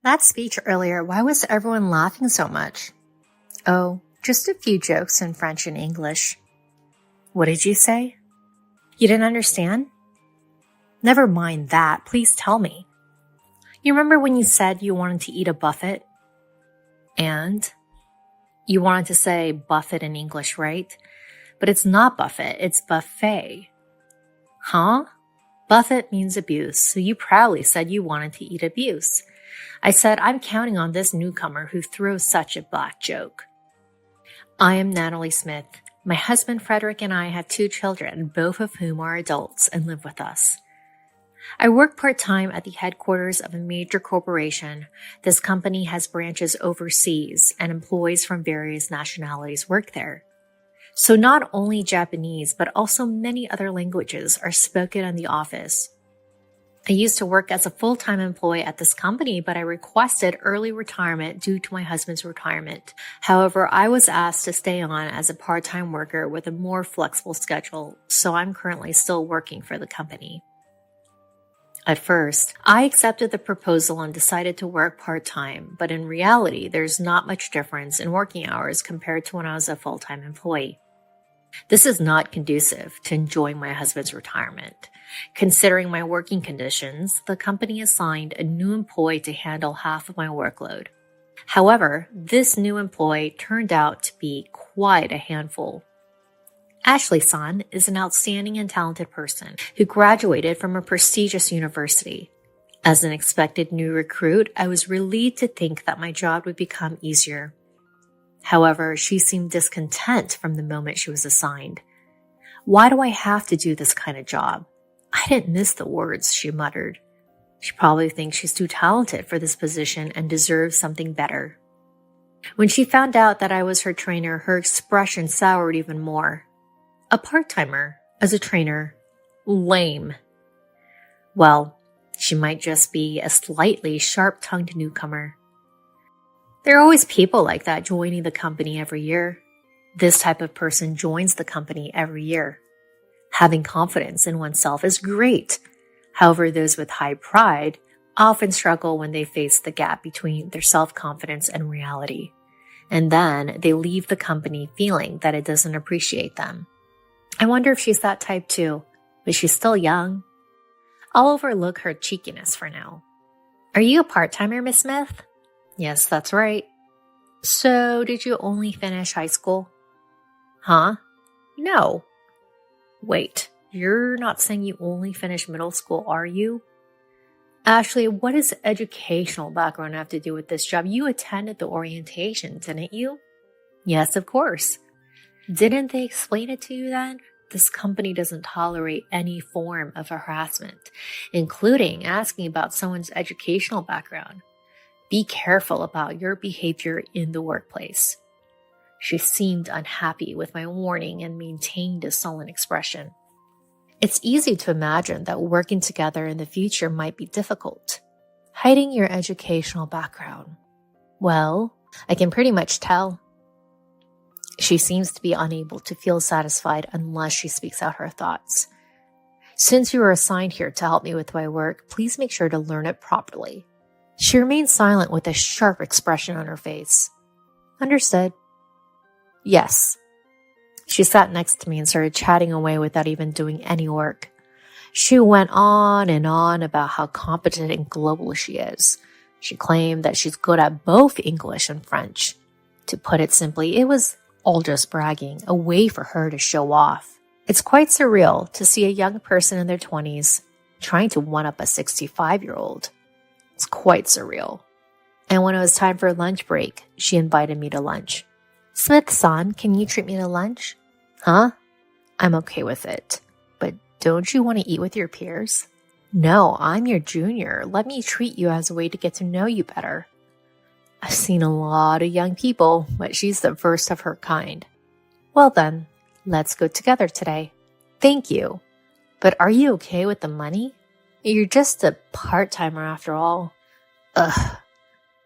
That speech earlier, why was everyone laughing so much? Oh, just a few jokes in French and English. What did you say? You didn't understand? Never mind that, please tell me. You remember when you said you wanted to eat a buffet? And? You wanted to say buffet in English, right? But it's not buffet, it's buffet. Huh? Buffet means abuse, so you proudly said you wanted to eat abuse. I said, I'm counting on this newcomer who throws such a black joke. I am Natalie Smith. My husband Frederick and I have 2 children, both of whom are adults and live with us. I work part-time at the headquarters of a major corporation. This company has branches overseas, and employees from various nationalities work there. So not only Japanese, but also many other languages are spoken in the office. I used to work as a full-time employee at this company, but I requested early retirement due to my husband's retirement. However, I was asked to stay on as a part-time worker with a more flexible schedule, so I'm currently still working for the company. At first, I accepted the proposal and decided to work part-time, but in reality, there's not much difference in working hours compared to when I was a full-time employee. This is not conducive to enjoying my husband's retirement. Considering my working conditions, the company assigned a new employee to handle half of my workload. However, this new employee turned out to be quite a handful. Ashley-san is an outstanding and talented person who graduated from a prestigious university. As an expected new recruit, I was relieved to think that my job would become easier. However, she seemed discontent from the moment she was assigned. Why do I have to do this kind of job? I didn't miss the words, she muttered. She probably thinks she's too talented for this position and deserves something better. When she found out that I was her trainer, her expression soured even more. A part-timer as a trainer. Lame. Well, she might just be a slightly sharp-tongued newcomer. There are always people like that joining the company every year. This type of person joins the company every year. Having confidence in oneself is great. However, those with high pride often struggle when they face the gap between their self-confidence and reality. And then they leave the company feeling that it doesn't appreciate them. I wonder if she's that type too, but she's still young. I'll overlook her cheekiness for now. Are you a part-timer, Miss Smith? Yes, that's right. So, did you only finish high school? Huh? No. Wait, you're not saying you only finished middle school, are you? Ashley, what does educational background have to do with this job? You attended the orientation, didn't you? Yes, of course. Didn't they explain it to you then? This company doesn't tolerate any form of harassment, including asking about someone's educational background. Be careful about your behavior in the workplace. She seemed unhappy with my warning and maintained a sullen expression. It's easy to imagine that working together in the future might be difficult. Hiding your educational background. Well, I can pretty much tell. She seems to be unable to feel satisfied unless she speaks out her thoughts. Since you are assigned here to help me with my work, please make sure to learn it properly. She remained silent with a sharp expression on her face. Understood. Yes. She sat next to me and started chatting away without even doing any work. She went on and on about how competent and global she is. She claimed that she's good at both English and French. To put it simply, it was all just bragging, a way for her to show off. It's quite surreal to see a young person in their 20s trying to one-up a 65-year-old. It's quite surreal. And when it was time for a lunch break, she invited me to lunch. Smith-san, can you treat me to lunch? Huh? I'm okay with it. But don't you want to eat with your peers? No, I'm your junior. Let me treat you as a way to get to know you better. I've seen a lot of young people, but she's the first of her kind. Well then, let's go together today. Thank you. But are you okay with the money? You're just a part-timer after all. Ugh.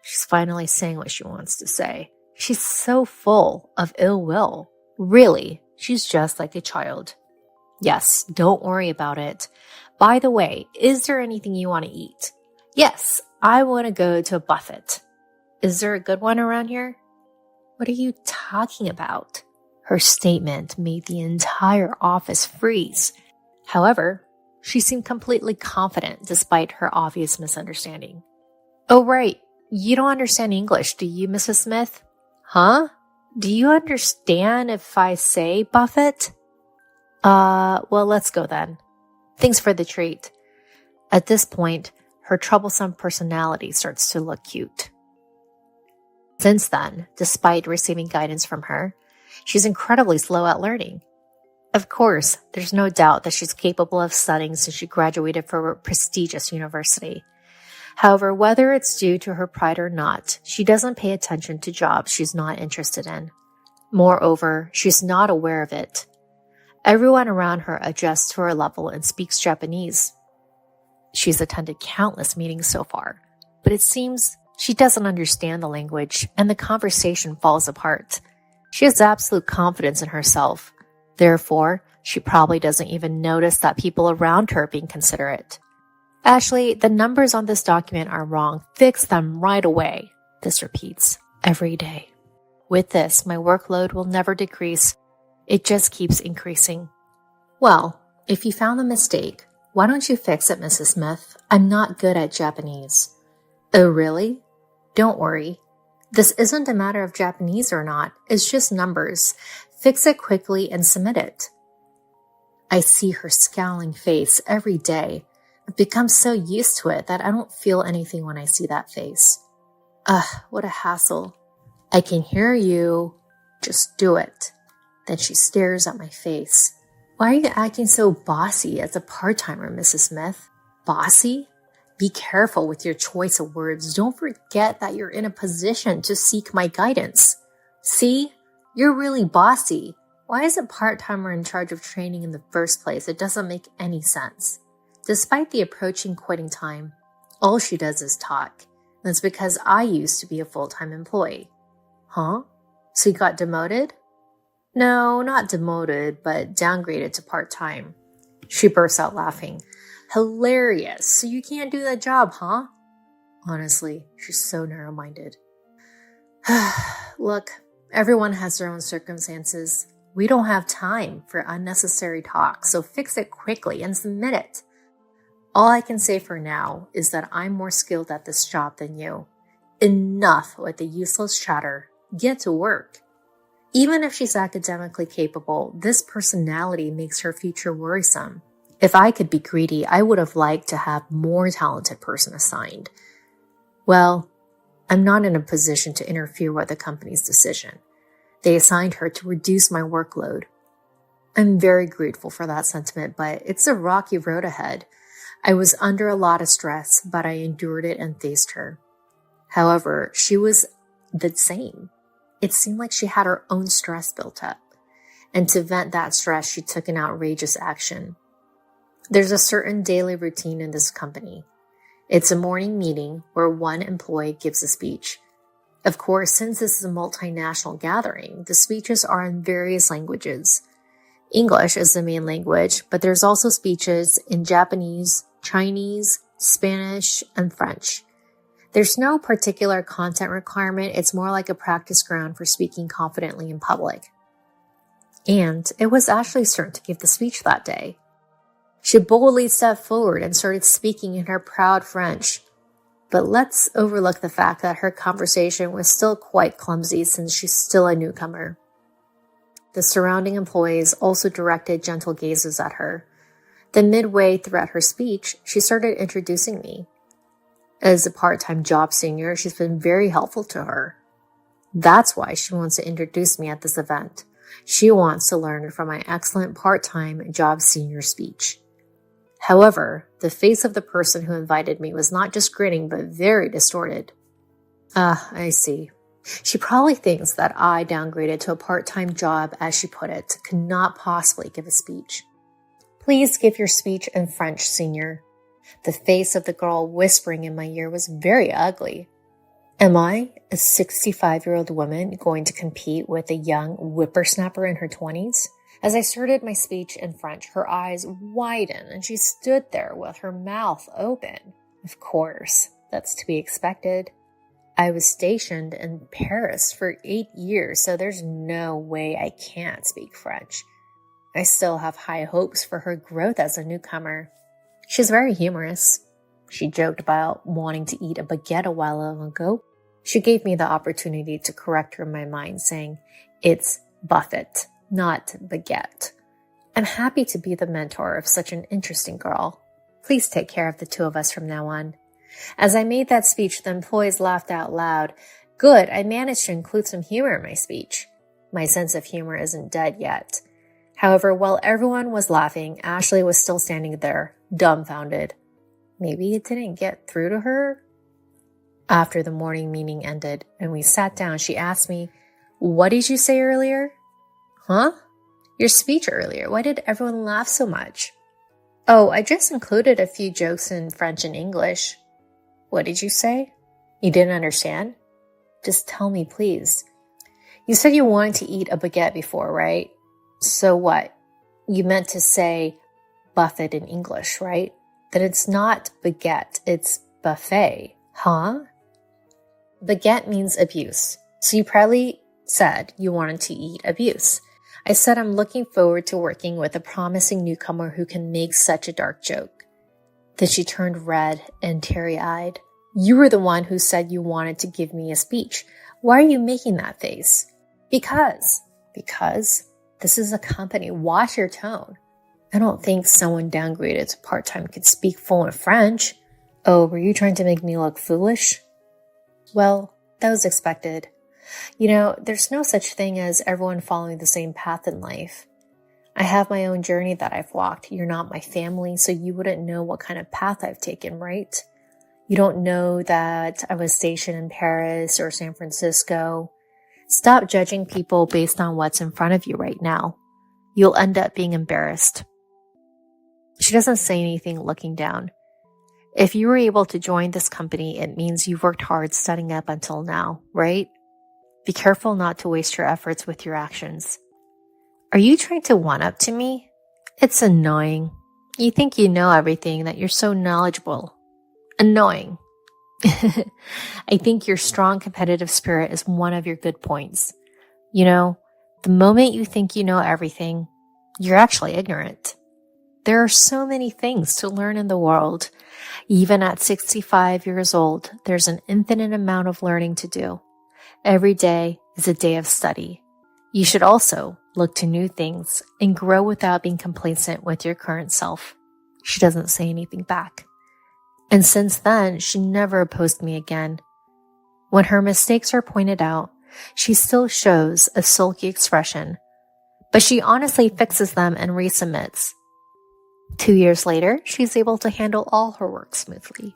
She's finally saying what she wants to say. She's so full of ill will. Really, she's just like a child. Yes, don't worry about it. By the way, is there anything you want to eat? Yes, I want to go to a buffet. Is there a good one around here? What are you talking about? Her statement made the entire office freeze. However, she seemed completely confident despite her obvious misunderstanding. Oh, right. You don't understand English, do you, Mrs. Smith? Huh? Do you understand if I say buffet? Well, let's go then. Thanks for the treat. At this point, her troublesome personality starts to look cute. Since then, despite receiving guidance from her, she's incredibly slow at learning. Of course, there's no doubt that she's capable of studying since she graduated from a prestigious university. However, whether it's due to her pride or not, she doesn't pay attention to jobs she's not interested in. Moreover, she's not aware of it. Everyone around her adjusts to her level and speaks Japanese. She's attended countless meetings so far, but it seems she doesn't understand the language and the conversation falls apart. She has absolute confidence in herself. Therefore, she probably doesn't even notice that people around her are being considerate. Ashley, the numbers on this document are wrong. Fix them right away. This repeats every day. With this, my workload will never decrease. It just keeps increasing. Well, if you found the mistake, why don't you fix it, Mrs. Smith? I'm not good at Japanese. Oh, really? Don't worry. This isn't a matter of Japanese or not. It's just numbers. Fix it quickly and submit it. I see her scowling face every day. I've become so used to it that I don't feel anything when I see that face. Ugh, what a hassle. I can hear you. Just do it. Then she stares at my face. Why are you acting so bossy as a part-timer, Mrs. Smith? Bossy? Be careful with your choice of words. Don't forget that you're in a position to seek my guidance. See? You're really bossy. Why is a part-timer in charge of training in the first place? It doesn't make any sense. Despite the approaching quitting time, all she does is talk. And it's because I used to be a full-time employee. Huh? So you got demoted? No, not demoted, but downgraded to part-time. She bursts out laughing. Hilarious. So you can't do that job, huh? Honestly, she's so narrow-minded. Look, everyone has their own circumstances. We don't have time for unnecessary talk, so fix it quickly and submit it. All I can say for now is that I'm more skilled at this job than you. Enough with the useless chatter. Get to work. Even if she's academically capable, this personality makes her future worrisome. If I could be greedy, I would have liked to have more talented person assigned. Well, I'm not in a position to interfere with the company's decision. They assigned her to reduce my workload. I'm very grateful for that sentiment, but it's a rocky road ahead. I was under a lot of stress, but I endured it and faced her. However, she was the same. It seemed like she had her own stress built up. And to vent that stress, she took an outrageous action. There's a certain daily routine in this company. It's a morning meeting where one employee gives a speech. Of course, since this is a multinational gathering, the speeches are in various languages. English is the main language, but there's also speeches in Japanese, Chinese, Spanish, and French. There's no particular content requirement. It's more like a practice ground for speaking confidently in public. And it was Ashley's turn to give the speech that day. She boldly stepped forward and started speaking in her proud French. But let's overlook the fact that her conversation was still quite clumsy since she's still a newcomer. The surrounding employees also directed gentle gazes at her. Then midway throughout her speech, she started introducing me. As a part-time job senior, she's been very helpful to her. That's why she wants to introduce me at this event. She wants to learn from my excellent part-time job senior speech. However, the face of the person who invited me was not just grinning, but very distorted. I see. She probably thinks that I downgraded to a part-time job, as she put it, could not possibly give a speech. Please give your speech in French, senior. The face of the girl whispering in my ear was very ugly. Am I, a 65-year-old woman, going to compete with a young whippersnapper in her 20s? As I started my speech in French, her eyes widened and she stood there with her mouth open. Of course, That's to be expected. I was stationed in Paris for 8 years, so there's no way I can't speak French. I still have high hopes for her growth as a newcomer. She's very humorous. She joked about wanting to eat a baguette a while ago. She gave me the opportunity to correct her in my mind, saying, "It's buffet, not baguette." I'm happy to be the mentor of such an interesting girl. Please take care of the two of us from now on. As I made that speech, the employees laughed out loud. Good, I managed to include some humor in my speech. My sense of humor isn't dead yet. However, while everyone was laughing, Ashley was still standing there, dumbfounded. Maybe it didn't get through to her? After the morning meeting ended and we sat down, she asked me, "What did you say earlier?" "Huh? Your speech earlier. Why did everyone laugh so much?" "Oh, I just included a few jokes in French and English." "What did you say? You didn't understand?" "Just tell me, please." "You said you wanted to eat a baguette before, right? So what? You meant to say buffet in English, right? Then it's not baguette, it's buffet, huh?" Baguette means abuse. So you probably said you wanted to eat abuse. I said I'm looking forward to working with a promising newcomer who can make such a dark joke. Then she turned red and teary-eyed. "You were the one who said you wanted to give me a speech. Why are you making that face?" Because this is a company. Watch your tone. I don't think someone downgraded to part-time could speak fluent French. Oh, were you trying to make me look foolish? Well, that was expected. There's no such thing as everyone following the same path in life. I have my own journey that I've walked. You're not my family, so you wouldn't know what kind of path I've taken, right? You don't know that I was stationed in Paris or San Francisco. Stop judging people based on what's in front of you right now. You'll end up being embarrassed. She doesn't say anything, looking down. If you were able to join this company, it means you've worked hard setting up until now, right? Be careful not to waste your efforts with your actions. Are you trying to one-up to me? It's annoying. You think you know everything, that you're so knowledgeable. Annoying. I think your strong competitive spirit is one of your good points. The moment you think you know everything, you're actually ignorant. There are so many things to learn in the world. Even at 65 years old, there's an infinite amount of learning to do. Every day is a day of study. You should also look to new things and grow without being complacent with your current self. She doesn't say anything back. And since then, she never opposed me again. When her mistakes are pointed out, she still shows a sulky expression, but she honestly fixes them and resubmits. 2 years later, she's able to handle all her work smoothly.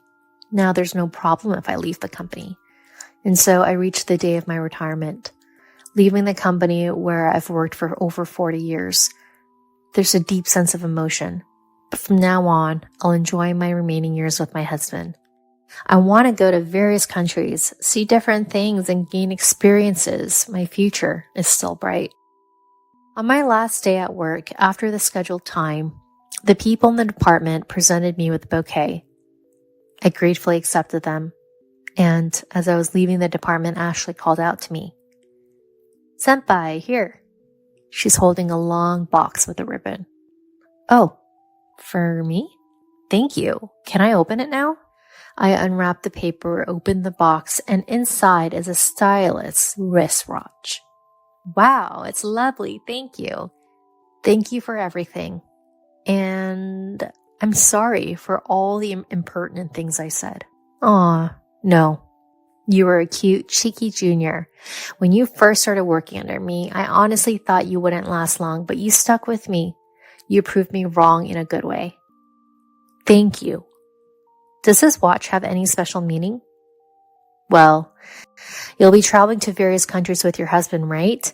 Now there's no problem if I leave the company. And so I reached the day of my retirement, leaving the company where I've worked for over 40 years. There's a deep sense of emotion, but from now on, I'll enjoy my remaining years with my husband. I want to go to various countries, see different things, and gain experiences. My future is still bright. On my last day at work, after the scheduled time, the people in the department presented me with a bouquet. I gratefully accepted them, and as I was leaving the department, Ashley called out to me. "Senpai, here." She's holding a long box with a ribbon. "Oh, for me? Thank you. Can I open it now?" I unwrapped the paper, opened the box, and inside is a stylish wristwatch. "Wow, it's lovely. Thank you. Thank you for everything. And I'm sorry for all the impertinent things I said." "Aw, no. You were a cute, cheeky junior. When you first started working under me, I honestly thought you wouldn't last long, but you stuck with me. You proved me wrong in a good way. Thank you. Does this watch have any special meaning?" "Well, you'll be traveling to various countries with your husband, right?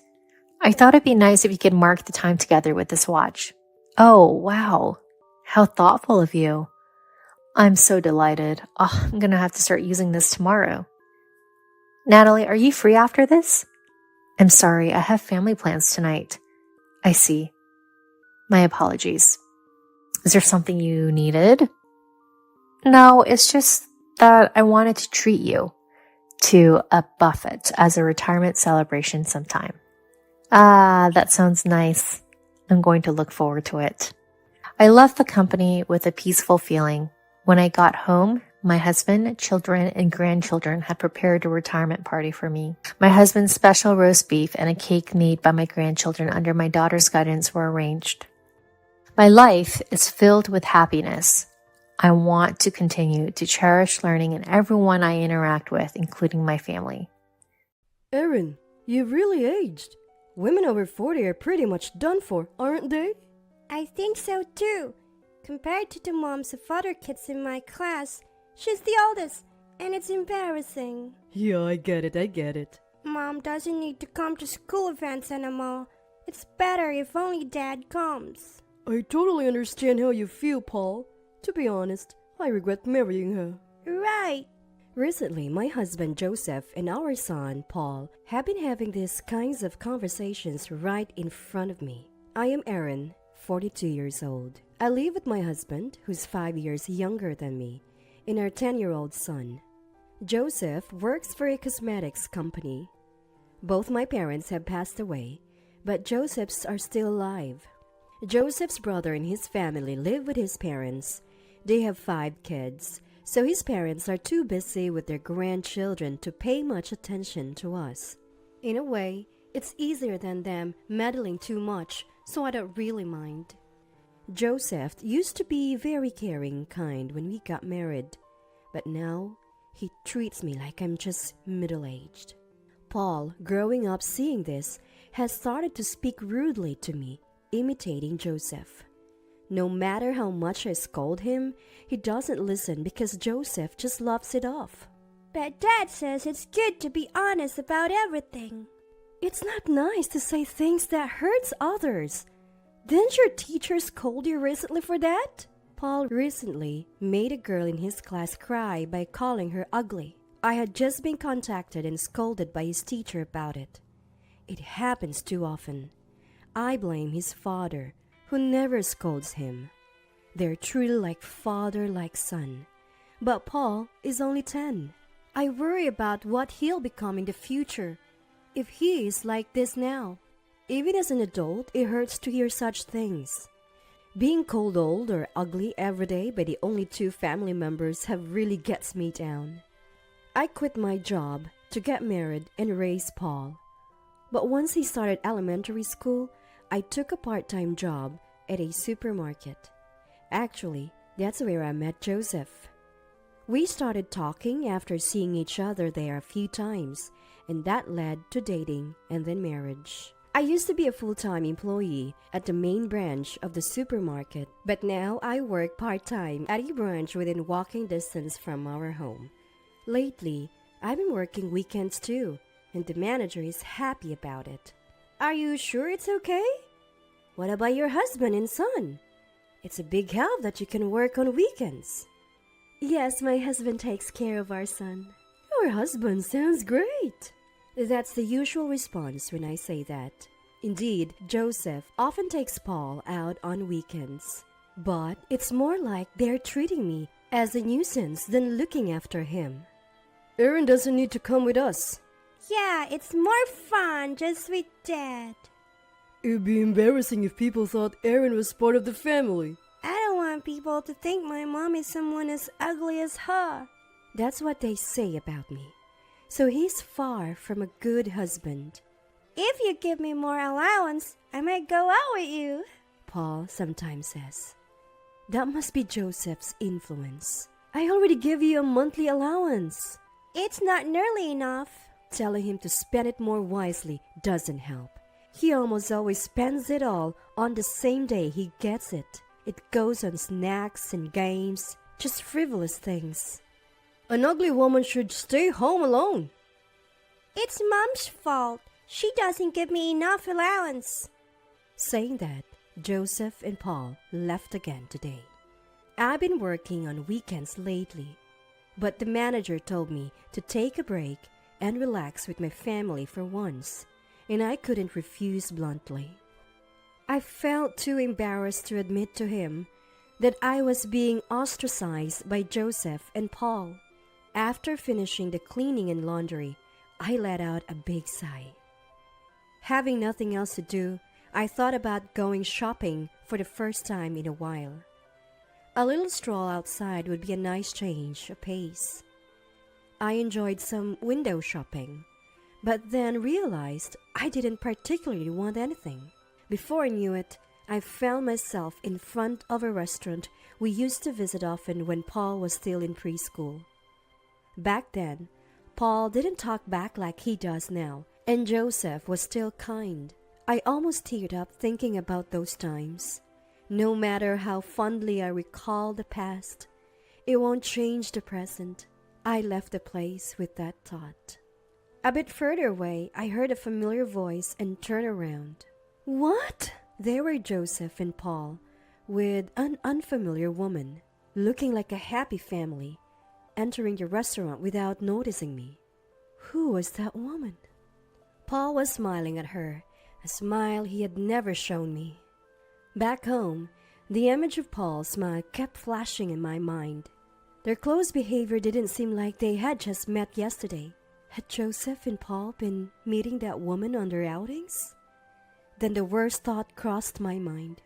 I thought it'd be nice if you could mark the time together with this watch." "Oh, wow. How thoughtful of you. I'm so delighted. Oh, I'm going to have to start using this tomorrow." "Natalie, are you free after this?" "I'm sorry, I have family plans tonight." "I see. My apologies. Is there something you needed?" "No, it's just that I wanted to treat you to a buffet as a retirement celebration sometime. Ah, that sounds nice. I'm going to look forward to it. I left the company with a peaceful feeling. When I got home, my husband, children, and grandchildren had prepared a retirement party for me. My husband's special roast beef and a cake made by my grandchildren under my daughter's guidance were arranged. My life is filled with happiness. I want to continue to cherish learning in everyone I interact with, including my family. Erin, you've really aged. Women over 40 are pretty much done for, aren't they? I think so too. Compared to the moms of other kids in my class, she's the oldest, and it's embarrassing. Yeah, I get it. Mom doesn't need to come to school events anymore. It's better if only Dad comes. I totally understand how you feel, Paul. To be honest, I regret marrying her. Right. Recently, my husband Joseph and our son Paul have been having these kinds of conversations right in front of me. I am Erin, 42 years old. I live with my husband, who's 5 years younger than me, and our 10-year-old son. Joseph works for a cosmetics company. Both my parents have passed away, but Joseph's are still alive. Joseph's brother and his family live with his parents. They have 5 kids, so his parents are too busy with their grandchildren to pay much attention to us. In a way, it's easier than them meddling too much, so I don't really mind. Joseph used to be very caring, kind when we got married, but now he treats me like I'm just middle-aged. Paul, growing up seeing this, has started to speak rudely to me, imitating Joseph. No matter how much I scold him, he doesn't listen because Joseph just laughs it off. But Dad says it's good to be honest about everything. It's not nice to say things that hurts others. Didn't your teacher scold you recently for that? Paul recently made a girl in his class cry by calling her ugly. I had just been contacted and scolded by his teacher about it. It happens too often. I blame his father, who never scolds him. They're truly like father, like son. But Paul is only 10. I worry about what he'll become in the future if he is like this now. Even as an adult, it hurts to hear such things. Being called old or ugly every day by the only 2 family members have really gets me down. I quit my job to get married and raise Paul. But once he started elementary school, I took a part-time job at a supermarket. Actually, that's where I met Joseph. We started talking after seeing each other there a few times, and that led to dating and then marriage. I used to be a full-time employee at the main branch of the supermarket, but now I work part-time at a branch within walking distance from our home. Lately, I've been working weekends too, and the manager is happy about it. Are you sure it's okay? What about your husband and son? It's a big help that you can work on weekends. Yes, my husband takes care of our son. Your husband sounds great. That's the usual response when I say that. Indeed, Joseph often takes Paul out on weekends. But it's more like they're treating me as a nuisance than looking after him. Erin doesn't need to come with us. Yeah, it's more fun just with Dad. It'd be embarrassing if people thought Erin was part of the family. I don't want people to think my mom is someone as ugly as her. That's what they say about me. So he's far from a good husband. If you give me more allowance, I might go out with you, Paul sometimes says. That must be Joseph's influence. I already give you a monthly allowance. It's not nearly enough. Telling him to spend it more wisely doesn't help. He almost always spends it all on the same day he gets it. It goes on snacks and games, just frivolous things. An ugly woman should stay home alone. It's Mom's fault. She doesn't give me enough allowance. Saying that, Joseph and Paul left again today. I've been working on weekends lately, but the manager told me to take a break and relax with my family for once, and I couldn't refuse bluntly. I felt too embarrassed to admit to him that I was being ostracized by Joseph and Paul. After finishing the cleaning and laundry, I let out a big sigh. Having nothing else to do, I thought about going shopping for the first time in a while. A little stroll outside would be a nice change of pace. I enjoyed some window shopping, but then realized I didn't particularly want anything. Before I knew it, I found myself in front of a restaurant we used to visit often when Paul was still in preschool. Back then, Paul didn't talk back like he does now, and Joseph was still kind. I almost teared up thinking about those times. No matter how fondly I recall the past, it won't change the present. I left the place with that thought. A bit further away, I heard a familiar voice and turned around. What? There were Joseph and Paul with an unfamiliar woman, looking like a happy family, entering the restaurant without noticing me. Who was that woman? Paul was smiling at her, a smile he had never shown me. Back home, the image of Paul's smile kept flashing in my mind. Their close behavior didn't seem like they had just met yesterday. Had Joseph and Paul been meeting that woman on their outings? Then the worst thought crossed my mind.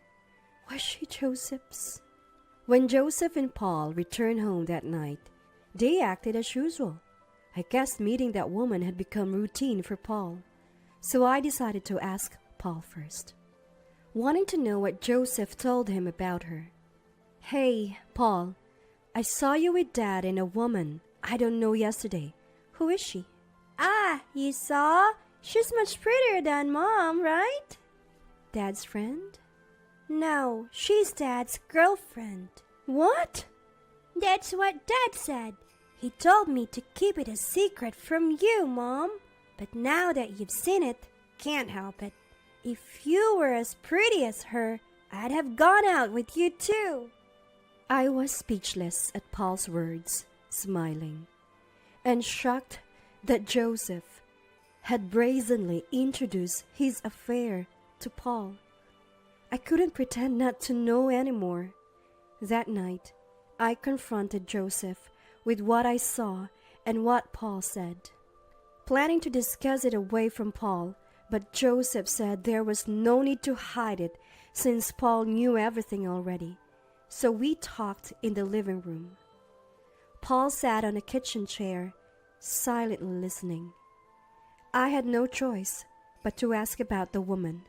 Was she Joseph's? When Joseph and Paul returned home that night, they acted as usual. I guess meeting that woman had become routine for Paul, so I decided to ask Paul first, wanting to know what Joseph told him about her. Hey, Paul, I saw you with Dad and a woman I don't know yesterday. Who is she? Ah, you saw? She's much prettier than Mom, right? Dad's friend? No, she's Dad's girlfriend. What? That's what Dad said. He told me to keep it a secret from you, Mom. But now that you've seen it, can't help it. If you were as pretty as her, I'd have gone out with you too. I was speechless at Paul's words, smiling, and shocked that Joseph had brazenly introduced his affair to Paul. I couldn't pretend not to know anymore. That night, I confronted Joseph with what I saw and what Paul said, planning to discuss it away from Paul, but Joseph said there was no need to hide it since Paul knew everything already. So we talked in the living room. Paul sat on a kitchen chair, silently listening. I had no choice but to ask about the woman.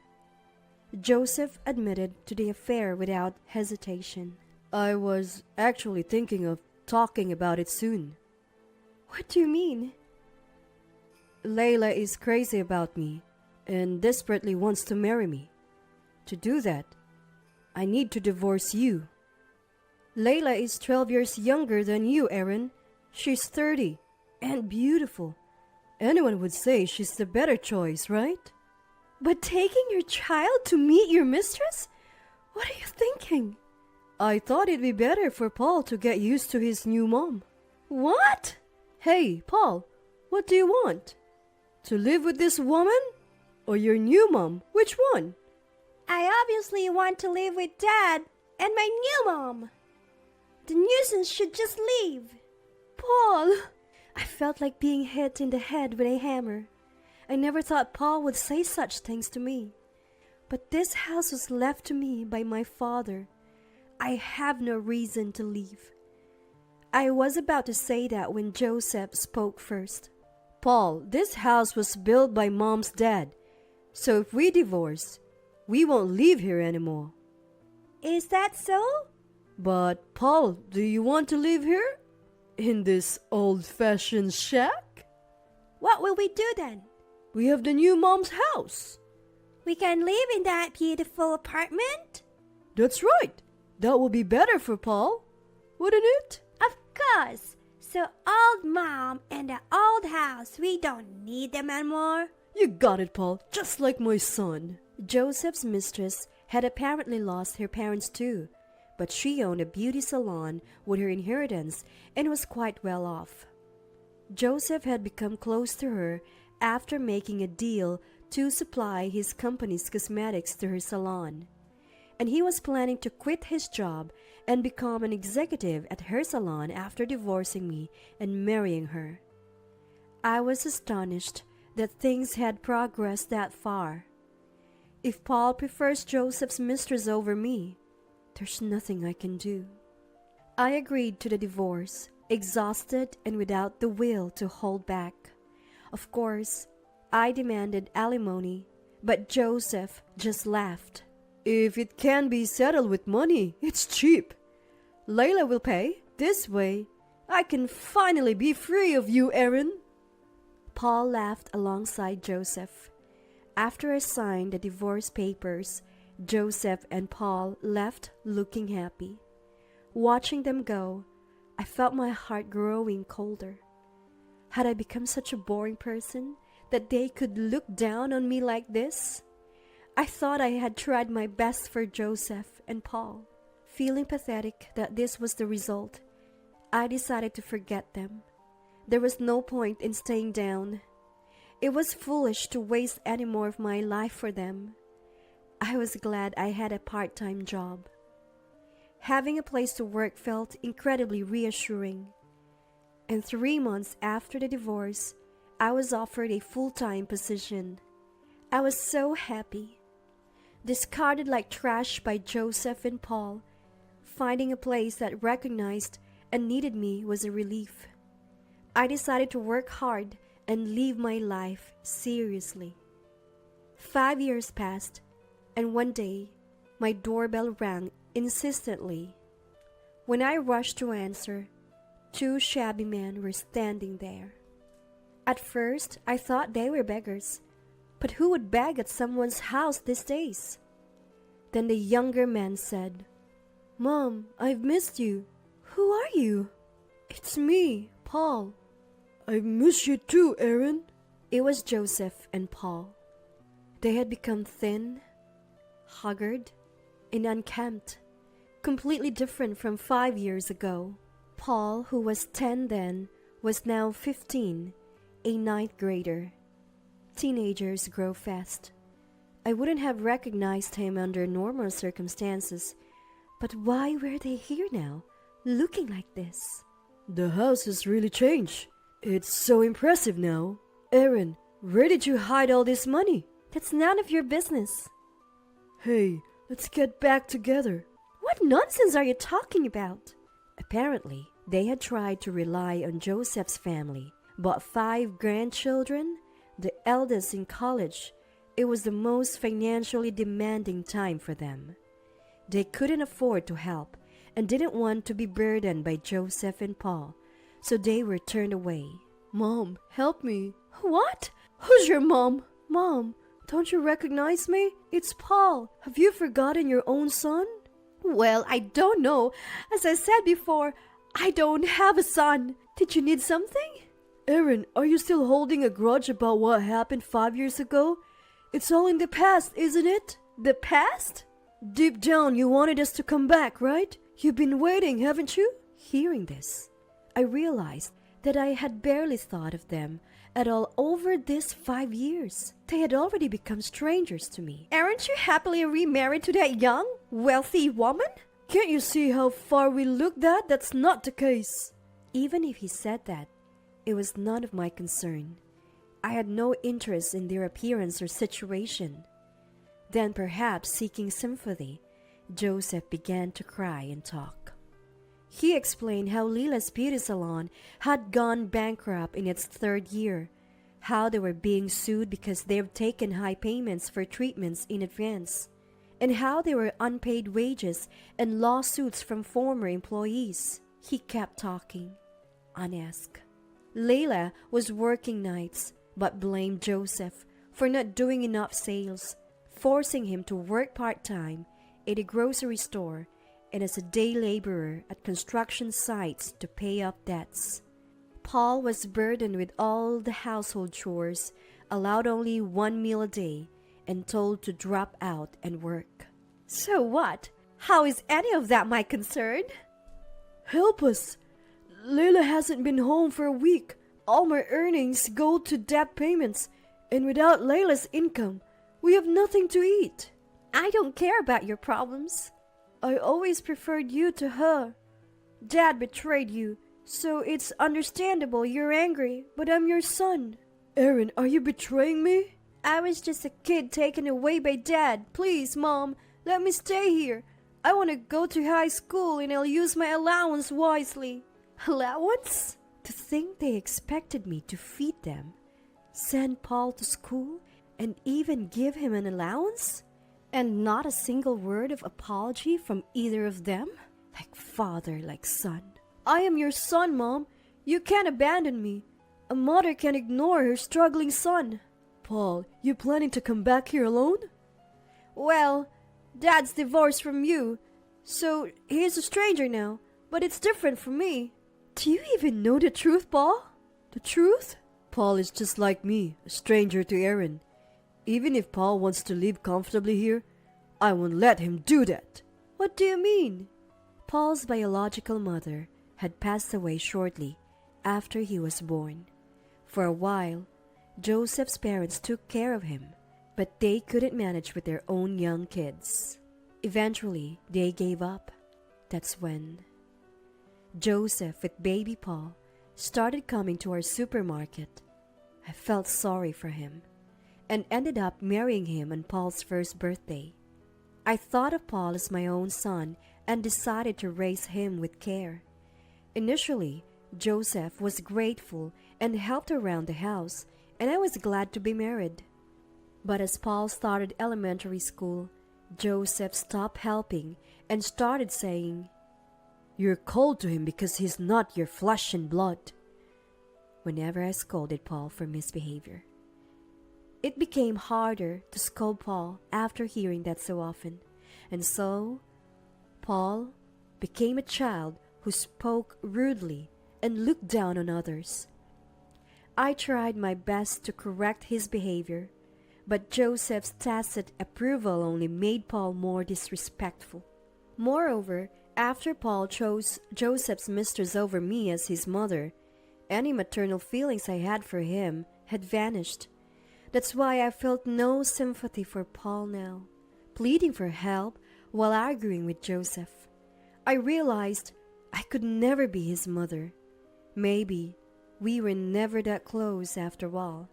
Joseph admitted to the affair without hesitation. I was actually thinking of talking about it soon. What do you mean? Layla is crazy about me and desperately wants to marry me. To do that, I need to divorce you. Layla is 12 years younger than you, Aaron. She's 30 and beautiful. Anyone would say she's the better choice, right? But taking your child to meet your mistress? What are you thinking? I thought it'd be better for Paul to get used to his new mom. What? Hey, Paul, what do you want? To live with this woman? Or your new mom? Which one? I obviously want to live with Dad and my new mom. The nuisance should just leave. Paul! I felt like being hit in the head with a hammer. I never thought Paul would say such things to me. But this house was left to me by my father. I have no reason to leave. I was about to say that when Joseph spoke first. Paul, this house was built by Mom's dad. So if we divorce, we won't live here anymore. Is that so? But, Paul, do you want to live here? In this old-fashioned shack? What will we do then? We have the new Mom's house. We can live in that beautiful apartment? That's right. That will be better for Paul, wouldn't it? Of course. So old Mom and the old house, we don't need them anymore. You got it, Paul, just like my son. Joseph's mistress had apparently lost her parents too, but she owned a beauty salon with her inheritance and was quite well off. Joseph had become close to her after making a deal to supply his company's cosmetics to her salon. and he was planning to quit his job and become an executive at her salon after divorcing me and marrying her. I was astonished that things had progressed that far. If Paul prefers Joseph's mistress over me, there's nothing I can do. I agreed to the divorce, exhausted and without the will to hold back. Of course, I demanded alimony, but Joseph just laughed. If it can be settled with money, it's cheap. Layla will pay. This way, I can finally be free of you, Aaron. Paul laughed alongside Joseph. After I signed the divorce papers, Joseph and Paul left looking happy. Watching them go, I felt my heart growing colder. Had I become such a boring person that they could look down on me like this? I thought I had tried my best for Joseph and Paul. Feeling pathetic that this was the result, I decided to forget them. There was no point in staying down. It was foolish to waste any more of my life for them. I was glad I had a part-time job. Having a place to work felt incredibly reassuring. And 3 months after the divorce, I was offered a full-time position. I was so happy. Discarded like trash by Joseph and Paul, finding a place that recognized and needed me was a relief. I decided to work hard and live my life seriously. 5 years passed, and one day, my doorbell rang insistently. When I rushed to answer, 2 shabby men were standing there. At first, I thought they were beggars, but who would beg at someone's house these days? Then the younger man said, "Mom, I've missed you." "Who are you?" "It's me, Paul." "I've missed you too, Aaron." It was Joseph and Paul. They had become thin, haggard, and unkempt, completely different from 5 years ago. Paul, who was 10 then, was now 15, a 9th grader. Teenagers grow fast. I wouldn't have recognized him under normal circumstances, but why were they here now, looking like this? "The house has really changed. It's so impressive now. Aaron, where did you hide all this money?" That's none of your business. "Hey, let's get back together." What nonsense are you talking about? Apparently, they had tried to rely on Joseph's family, but 5 grandchildren, the eldest in college, it was the most financially demanding time for them. They couldn't afford to help and didn't want to be burdened by Joseph and Paul, so they were turned away. "Mom, help me." What? "Who's your mom?" "Mom, don't you recognize me? It's Paul. Have you forgotten your own son?" Well, I don't know. As I said before, I don't have a son. Did you need something? "Aaron, are you still holding a grudge about what happened 5 years ago? It's all in the past, isn't it?" The past? "Deep down, you wanted us to come back, right? You've been waiting, haven't you?" Hearing this, I realized that I had barely thought of them at all over these 5 years. They had already become strangers to me. Aren't you happily remarried to that young, wealthy woman? "Can't you see how far we look that? That's not the case." Even if he said that, it was none of my concern. I had no interest in their appearance or situation. Then, perhaps seeking sympathy, Joseph began to cry and talk. He explained how Lila's beauty salon had gone bankrupt in its 3rd year, how they were being sued because they had taken high payments for treatments in advance, and how there were unpaid wages and lawsuits from former employees. He kept talking, unasked. Layla was working nights, but blamed Joseph for not doing enough sales, forcing him to work part-time at a grocery store and as a day laborer at construction sites to pay off debts. Paul was burdened with all the household chores, allowed only 1 meal a day, and told to drop out and work. So what? How is any of that my concern? "Help us! Layla hasn't been home for a week. All my earnings go to debt payments, and without Layla's income, we have nothing to eat." I don't care about your problems. I always preferred you to her. Dad betrayed you, so it's understandable you're angry, but I'm your son. Aaron, are you betraying me? I was just a kid taken away by Dad. Please, Mom, let me stay here. I want to go to high school and I'll use my allowance wisely. Allowance? To think they expected me to feed them, send Paul to school, and even give him an allowance? And not a single word of apology from either of them? Like father, like son. I am your son, Mom. You can't abandon me. A mother can't ignore her struggling son. Paul, you planning to come back here alone? Well, Dad's divorced from you, so he's a stranger now, but it's different for me. Do you even know the truth, Paul? The truth? Paul is just like me, a stranger to Aaron. Even if Paul wants to live comfortably here, I won't let him do that. What do you mean? Paul's biological mother had passed away shortly after he was born. For a while, Joseph's parents took care of him, but they couldn't manage with their own young kids. Eventually, they gave up. That's when Joseph, with baby Paul, started coming to our supermarket. I felt sorry for him and ended up marrying him on Paul's first birthday. I thought of Paul as my own son and decided to raise him with care. Initially, Joseph was grateful and helped around the house, and I was glad to be married. But as Paul started elementary school, Joseph stopped helping and started saying, "You're cold to him because he's not your flesh and blood," whenever I scolded Paul for misbehavior. It became harder to scold Paul after hearing that so often, and so Paul became a child who spoke rudely and looked down on others. I tried my best to correct his behavior, but Joseph's tacit approval only made Paul more disrespectful. Moreover, after Paul chose Joseph's mistress over me as his mother, any maternal feelings I had for him had vanished. That's why I felt no sympathy for Paul now, pleading for help while arguing with Joseph. I realized I could never be his mother. Maybe we were never that close after all.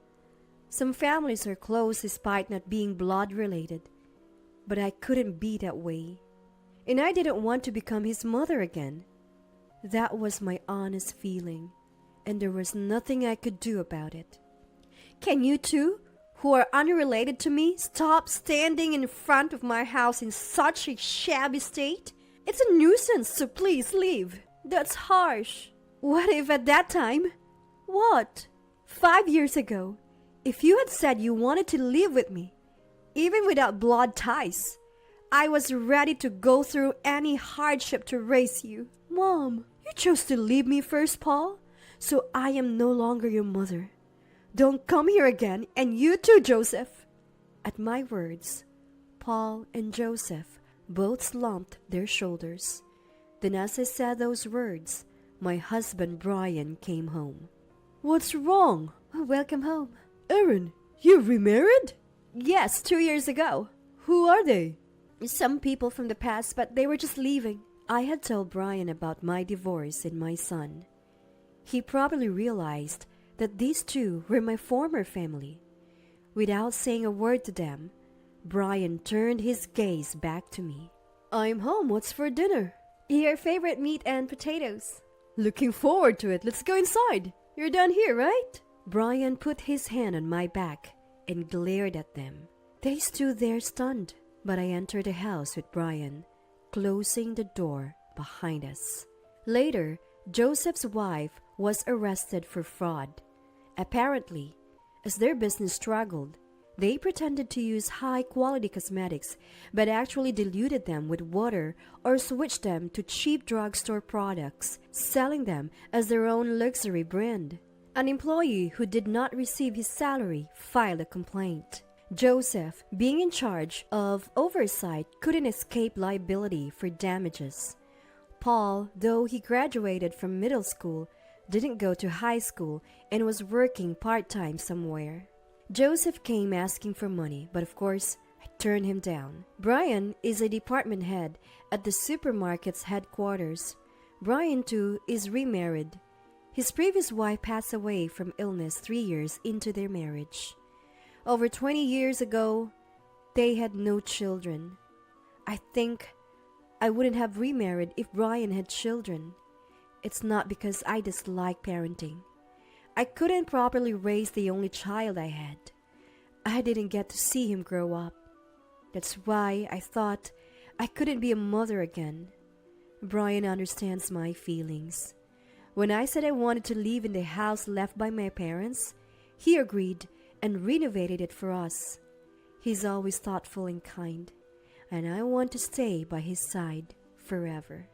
Some families are close despite not being blood related, but I couldn't be that way. And I didn't want to become his mother again. That was my honest feeling, and there was nothing I could do about it. Can you two, who are unrelated to me, stop standing in front of my house in such a shabby state? It's a nuisance, so please leave. That's harsh. What if at that time? What? 5 years ago, if you had said you wanted to live with me, even without blood ties, I was ready to go through any hardship to raise you. Mom, you chose to leave me first, Paul, so I am no longer your mother. Don't come here again, and you too, Joseph. At my words, Paul and Joseph both slumped their shoulders. Then as I said those words, my husband Brian came home. What's wrong? Welcome home. Aaron, you remarried? Yes, 2 years ago. Who are they? Some people from the past, but they were just leaving. I had told Brian about my divorce and my son. He probably realized that these two were my former family. Without saying a word to them, Brian turned his gaze back to me. I'm home. What's for dinner? Your favorite meat and potatoes. Looking forward to it. Let's go inside. You're done here, right? Brian put his hand on my back and glared at them. They stood there stunned, but I entered the house with Brian, closing the door behind us. Later, Joseph's wife was arrested for fraud. Apparently, as their business struggled, they pretended to use high-quality cosmetics but actually diluted them with water or switched them to cheap drugstore products, selling them as their own luxury brand. An employee who did not receive his salary filed a complaint. Joseph, being in charge of oversight, couldn't escape liability for damages. Paul, though he graduated from middle school, didn't go to high school and was working part-time somewhere. Joseph came asking for money, but of course, I turned him down. Brian is a department head at the supermarket's headquarters. Brian, too, is remarried. His previous wife passed away from illness 3 years into their marriage. Over 20 years ago, they had no children. I think I wouldn't have remarried if Brian had children. It's not because I dislike parenting. I couldn't properly raise the only child I had. I didn't get to see him grow up. That's why I thought I couldn't be a mother again. Brian understands my feelings. When I said I wanted to live in the house left by my parents, he agreed and renovated it for us. He's always thoughtful and kind, and I want to stay by his side forever.